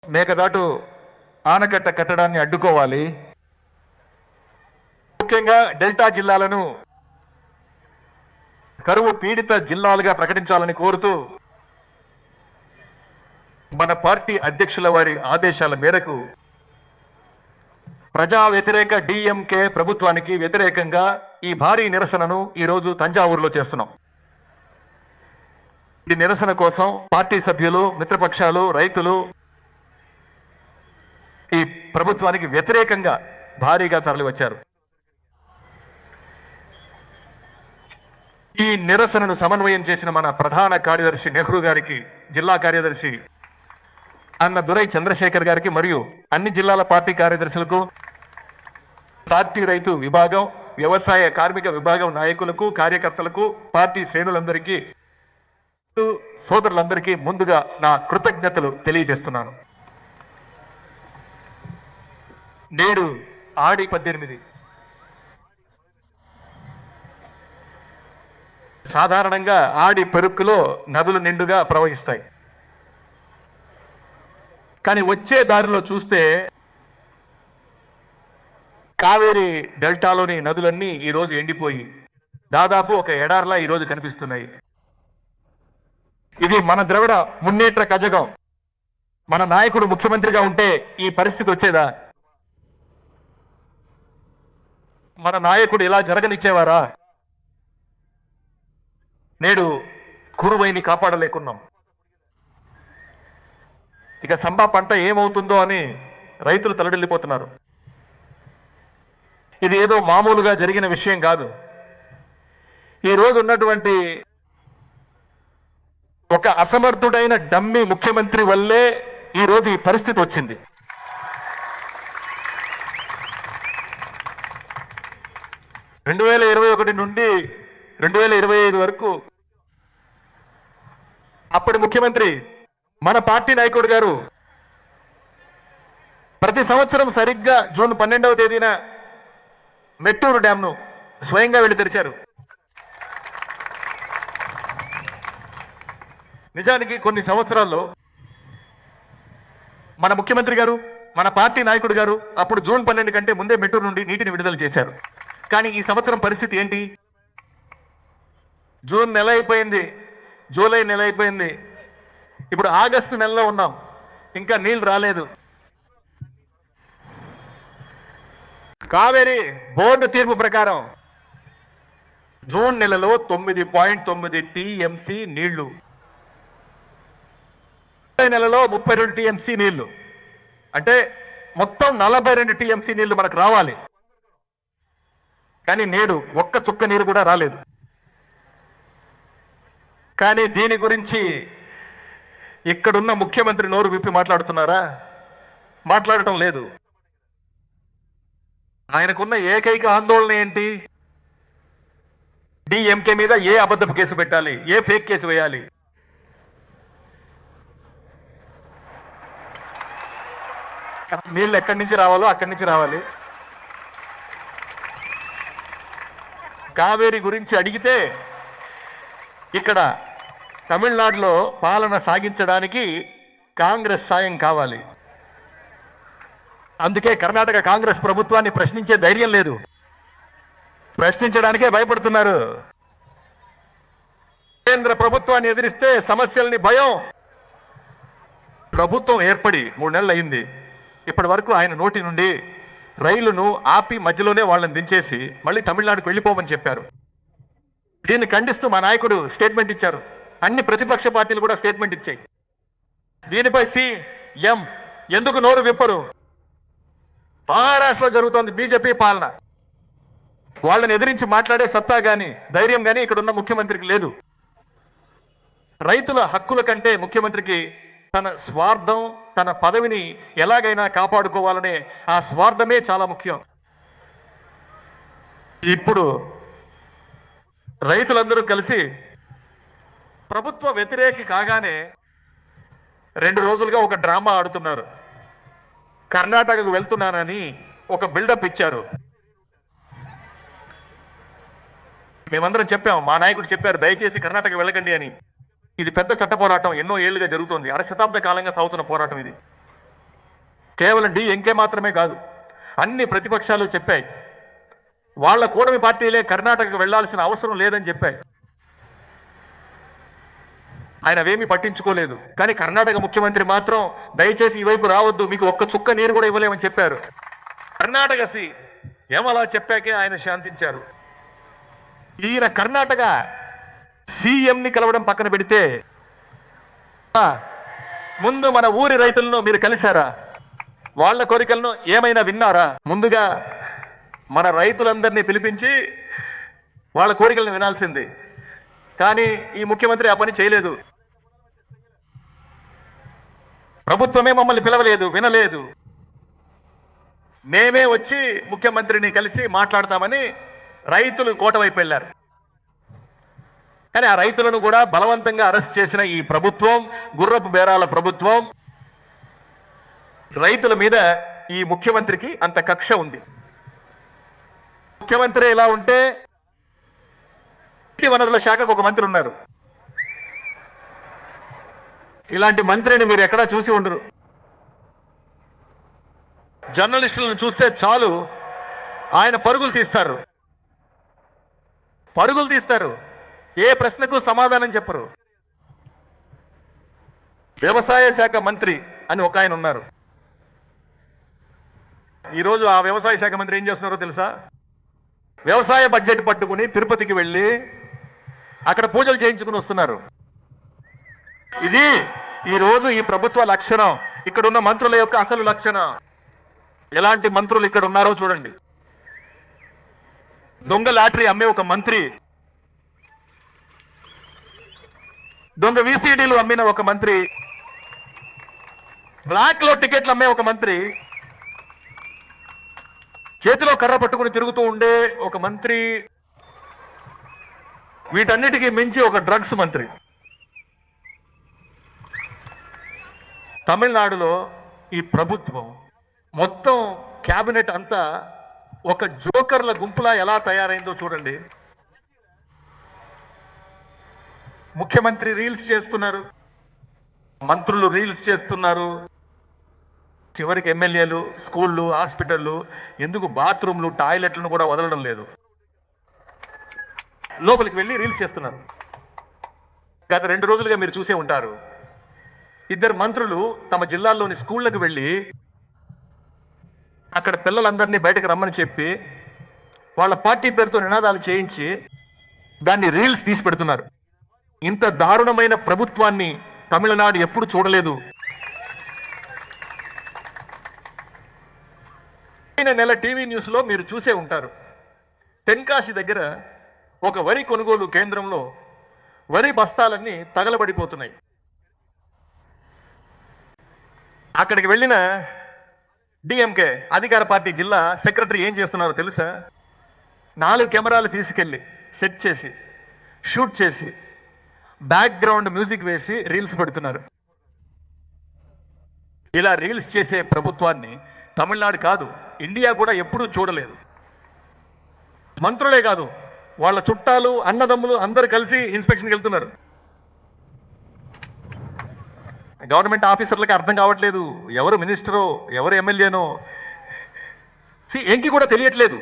మేకదాటు ఆనకట్ట కట్టడాన్ని అడ్డుకోవాలి. ముఖ్యంగా డెల్టా జిల్లాలను కరువు పీడిత జిల్లాలుగా ప్రకటించాలని కోరుతూ మన పార్టీ అధ్యక్షుల వారి ఆదేశాల మేరకు ప్రజా వ్యతిరేక డిఎంకే ప్రభుత్వానికి వ్యతిరేకంగా ఈ భారీ నిరసనను ఈరోజు తంజావూరులో చేస్తున్నాం. ఈ నిరసన కోసం పార్టీ సభ్యులు, మిత్రపక్షాలు, రైతులు ఈ ప్రభుత్వానికి వ్యతిరేకంగా భారీగా తరలి వచ్చారు. ఈ నిరసనను సమన్వయం చేసిన మన ప్రధాన కార్యదర్శి నెహ్రూ గారికి, జిల్లా కార్యదర్శి అన్న దురై చంద్రశేఖర్ గారికి మరియు అన్ని జిల్లాల పార్టీ కార్యదర్శులకు, పార్టీ రైతు విభాగం, వ్యవసాయ కార్మిక విభాగం నాయకులకు, కార్యకర్తలకు, పార్టీ శ్రేణులందరికీ, సోదరులందరికీ ముందుగా నా కృతజ్ఞతలు తెలియజేస్తున్నాను. నేడు ఆడి 18 సాధారణంగా ఆడి పెరుక్కులో నదులు నిండుగా ప్రవహిస్తాయి. కానీ వచ్చే దారిలో చూస్తే కావేరీ డెల్టాలోని నదులన్నీ ఈరోజు ఎండిపోయి దాదాపు ఒక ఎడార్లా ఈరోజు కనిపిస్తున్నాయి. ఇది మన ద్రవిడ మున్నేట్ర కజగం. మన నాయకుడు ముఖ్యమంత్రిగా ఉంటే ఈ పరిస్థితి వచ్చేదా? మన నాయకుడు ఇలా జరగనిచ్చేవారా? నేడు కురువైని కాపాడలేకున్నాం. ఇక సంబా పంట ఏమవుతుందో అని రైతులు తలడిల్లిపోతున్నారు. ఇది ఏదో మామూలుగా జరిగిన విషయం కాదు. ఈ రోజు ఉన్నటువంటి ఒక అసమర్థుడైన డమ్మీ ముఖ్యమంత్రి వల్లే ఈ రోజు ఈ పరిస్థితి వచ్చింది. రెండు 2021 నుండి 2025 వరకు అప్పటి ముఖ్యమంత్రి మన పార్టీ నాయకుడు గారు ప్రతి సంవత్సరం సరిగ్గా జూన్ 12వ తేదీన మెట్టూరు డ్యాంను స్వయంగా వెళ్లి తెరిచారు. నిజానికి కొన్ని సంవత్సరాల్లో మన ముఖ్యమంత్రి గారు, మన పార్టీ నాయకుడు గారు అప్పుడు జూన్ 12 కంటే ముందే మెట్టూరు నుండి నీటిని విడుదల చేశారు. కానీ ఈ సంవత్సరం పరిస్థితి ఏంటి? జూన్ నెల అయిపోయింది, జూలై నెల అయిపోయింది, ఇప్పుడు ఆగస్టు నెలలో ఉన్నాం, ఇంకా నీళ్లు రాలేదు. కావేరీ బోర్డు తీర్పు ప్రకారం జూన్ నెలలో 9.9 టీఎంసీ నీళ్లు, నెలలో 32 టీఎంసీ నీళ్లు, అంటే మొత్తం 42 టీఎంసీ నీళ్లు మనకు రావాలి. కానీ నేడు ఒక్క చుక్క నీరు కూడా రాలేదు. కానీ దీని గురించి ఇక్కడున్న ముఖ్యమంత్రి నోరు విప్పి మాట్లాడుతున్నారా? మాట్లాడటం లేదు. ఆయనకున్న ఏకైక ఆందోళన ఏంటి? డిఎంకే మీద ఏ అబద్ధపు కేసు పెట్టాలి, ఏ ఫేక్ కేసు వేయాలి. నీళ్ళు ఎక్కడి నుంచి రావాలో అక్కడి నుంచి రావాలి. కావేరీ గురించి అడిగితే ఇక్కడ తమిళనాడులో పాలన సాగించడానికి కాంగ్రెస్ సాయం కావాలి. అందుకే కర్ణాటక కాంగ్రెస్ ప్రభుత్వాన్ని ప్రశ్నించే ధైర్యం లేదు, ప్రశ్నించడానికే భయపడుతున్నారు. కేంద్ర ప్రభుత్వాన్ని ఎదిరిస్తే సమస్యల్ని భయం. ప్రభుత్వం ఏర్పడి 3 నెలలు అయింది. ఇప్పటి వరకు ఆయన నోటి నుండి రైలును ఆపి మధ్యలోనే వాళ్ళని దించేసి మళ్ళీ తమిళనాడుకు వెళ్ళిపోమని చెప్పారు. దీన్ని ఖండిస్తూ మా నాయకుడు స్టేట్మెంట్ ఇచ్చారు. అన్ని ప్రతిపక్ష పార్టీలు కూడా స్టేట్మెంట్ ఇచ్చాయి. దీనిపై సీఎం ఎందుకు నోరు విప్పరు? మహారాష్ట్రలో జరుగుతోంది బీజేపీ పాలన. వాళ్ళని ఎదిరించి మాట్లాడే సత్తా గాని ధైర్యం గాని ఇక్కడున్న ముఖ్యమంత్రికి లేదు. రైతుల హక్కుల కంటే ముఖ్యమంత్రికి తన స్వార్థం, తన పదవిని ఎలాగైనా కాపాడుకోవాలనే ఆ స్వార్థమే చాలా ముఖ్యం. ఇప్పుడు రైతులందరూ కలిసి ప్రభుత్వ వ్యతిరేకి కాగానే 2 రోజులుగా ఒక డ్రామా ఆడుతున్నారు. కర్ణాటకకు వెళ్తున్నానని ఒక బిల్డప్ ఇచ్చారు. మేమందరం చెప్పాం, మా నాయకుడు చెప్పారు దయచేసి కర్ణాటక వెళ్ళకండి అని. ఇది పెద్ద చట్ట పోరాటం, ఎన్నో ఏళ్లుగా జరుగుతోంది, 1/2 శతాబ్ద కాలంగా సాగుతున్న పోరాటం ఇది. కేవలం డిఎంకే మాత్రమే కాదు, అన్ని ప్రతిపక్షాలు చెప్పాయి వాళ్ళ కూటమి పార్టీలే కర్ణాటకకు వెళ్లాల్సిన అవసరం లేదని చెప్పాయి. ఆయన అవేమీ పట్టించుకోలేదు. కానీ కర్ణాటక ముఖ్యమంత్రి మాత్రం దయచేసి ఈ వైపు రావద్దు, మీకు ఒక్క చుక్క నీరు కూడా ఇవ్వలేమని చెప్పారు. కర్ణాటక ఏమలా చెప్పాకే ఆయన శాంతించారు. ఈయన కర్ణాటక సీఎంని కలవడం పక్కన పెడితే ముందు మన ఊరి రైతులను మీరు కలిశారా? వాళ్ళ కోరికలను ఏమైనా విన్నారా? ముందుగా మన రైతులందరినీ పిలిపించి వాళ్ళ కోరికలను వినాల్సింది. కానీ ఈ ముఖ్యమంత్రి ఆ పని చేయలేదు. ప్రభుత్వమే మమ్మల్ని పిలవలేదు, వినలేదు. మేమే వచ్చి ముఖ్యమంత్రిని కలిసి మాట్లాడతామని రైతులు కోట వైపు వెళ్ళారు. కానీ ఆ రైతులను కూడా బలవంతంగా అరెస్ట్ చేసిన ఈ ప్రభుత్వం, గుర్రపు బేరాల ప్రభుత్వం, రైతుల మీద ఈ ముఖ్యమంత్రికి అంత కక్ష ఉంది. ముఖ్యమంత్రి ఎలా ఉంటే నీటి వనరుల శాఖకు ఒక మంత్రి ఉన్నారు. ఇలాంటి మంత్రిని మీరు ఎక్కడా చూసి ఉండరు. జర్నలిస్టులను చూస్తే చాలు ఆయన పరుగులు తీస్తారు. ఏ ప్రశ్నకు సమాధానం చెప్పరు. వ్యవసాయ శాఖ మంత్రి అని ఒక ఆయన ఉన్నారు. ఈరోజు ఆ వ్యవసాయ శాఖ మంత్రి ఏం చేస్తున్నారో తెలుసా? వ్యవసాయ బడ్జెట్ పట్టుకుని తిరుపతికి వెళ్ళి అక్కడ పూజలు చేయించుకుని వస్తున్నారు. ఇది ఈరోజు ఈ ప్రభుత్వ లక్షణం, ఇక్కడున్న మంత్రుల యొక్క అసలు లక్షణం. ఎలాంటి మంత్రులు ఇక్కడ ఉన్నారో చూడండి. దొంగ లాటరీ అమ్మే ఒక మంత్రి, దొంగ విసిడీలు అమ్మిన ఒక మంత్రి, బ్లాక్ లో టికెట్లు అమ్మే ఒక మంత్రి, చేతిలో కర్ర పట్టుకుని తిరుగుతూ ఉండే ఒక మంత్రి, వీటన్నిటికీ మించి ఒక డ్రగ్స్ మంత్రి. తమిళనాడులో ఈ ప్రభుత్వం మొత్తం క్యాబినెట్ అంతా ఒక జోకర్ల గుంపులా ఎలా తయారైందో చూడండి. ముఖ్యమంత్రి రీల్స్ చేస్తున్నారు, మంత్రులు రీల్స్ చేస్తున్నారు, చివరికి ఎమ్మెల్యేలు స్కూళ్ళు, హాస్పిటళ్ళు, ఎందుకు బాత్రూమ్లు, టాయిలెట్లను కూడా వదలడం లేదు, లోపలికి వెళ్ళి రీల్స్ చేస్తున్నారు. గత 2 రోజులుగా మీరు చూసే ఉంటారు. 2 మంత్రులు తమ జిల్లాల్లోని స్కూళ్లకు వెళ్ళి అక్కడ పిల్లలందరినీ బయటకు రమ్మని చెప్పి వాళ్ళ పార్టీ పేరుతో నినాదాలు చేయించి దాన్ని రీల్స్ తీసి పెడుతున్నారు. ఇంత దారుణమైన ప్రభుత్వాన్ని తమిళనాడు ఎప్పుడు చూడలేదు. నెల టీవీ న్యూస్ లో మీరు చూసే ఉంటారు. తెన్కాశి దగ్గర ఒక వరి కొనుగోలు కేంద్రంలో వరి బస్తాలన్నీ తగలబడిపోతున్నాయి. అక్కడికి వెళ్ళిన డిఎంకే అధికార పార్టీ జిల్లా సెక్రటరీ ఏం చేస్తున్నారో తెలుసా? 4 కెమెరాలు తీసుకెళ్లి సెట్ చేసి, షూట్ చేసి, బ్యాక్గ్రౌండ్ మ్యూజిక్ వేసి రీల్స్ పెడుతున్నారు. ఇలా రీల్స్ చేసే ప్రభుత్వాన్ని తమిళనాడు కాదు, ఇండియా కూడా ఎప్పుడూ చూడలేదు. మంత్రులే కాదు, వాళ్ళ చుట్టాలు, అన్నదమ్ములు అందరు కలిసి ఇన్స్పెక్షన్కి వెళ్తున్నారు. గవర్నమెంట్ ఆఫీసర్లకి అర్థం కావట్లేదు ఎవరు మినిస్టరో ఎవరు ఎమ్మెల్యేనో, ఎంకి కూడా తెలియట్లేదు.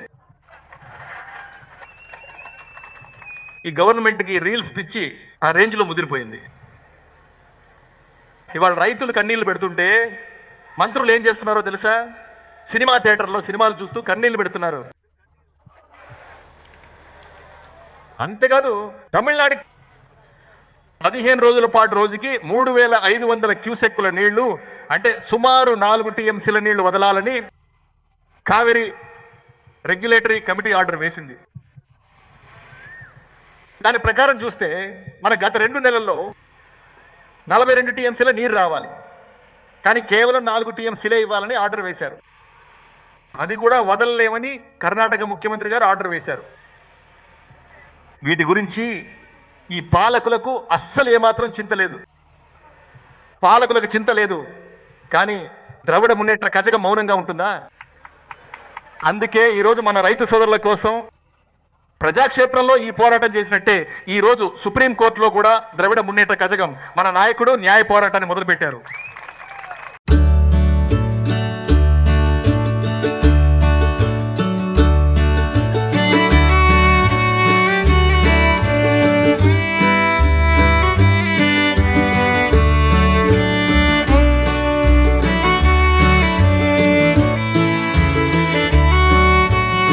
ఈ గవర్నమెంట్కి రీల్స్ పిచ్చి ఆ రేంజ్లో ముదిరిపోయింది. ఇవాళ రైతులు కన్నీళ్లు పెడుతుంటే మంత్రులు ఏం చేస్తున్నారో తెలుసా? సినిమా థియేటర్లో సినిమాలు చూస్తూ కన్నీళ్లు పెడుతున్నారు. అంతేకాదు, తమిళనాడు 15 రోజుల పాటు రోజుకి 3500 క్యూసెక్కుల నీళ్లు, అంటే సుమారు 4 టీఎంసీల నీళ్లు వదలాలని కావేరీ రెగ్యులేటరీ కమిటీ ఆర్డర్ వేసింది. దాని ప్రకారం చూస్తే మన గత 2 నెలల్లో 42 టీఎంసీల నీరు రావాలి, కానీ కేవలం 4 టీఎంసీలే ఇవ్వాలని ఆర్డర్ వేశారు. అది కూడా వదలలేమని కర్ణాటక ముఖ్యమంత్రి గారు ఆర్డర్ వేశారు. వీటి గురించి ఈ పాలకులకు అస్సలు ఏమాత్రం చింత లేదు. పాలకులకు చింత లేదు, కానీ ద్రవిడ మున్నేట్ర కజగం మౌనంగా ఉంటుందా? అందుకే ఈరోజు మన రైతు సోదరుల కోసం ప్రజాక్షేత్రంలో ఈ పోరాటం చేసినట్టే ఈరోజు సుప్రీంకోర్టులో కూడా ద్రవిడ మున్నేట్ర కజగం మన నాయకుడు న్యాయ పోరాటాన్ని మొదలుపెట్టారు.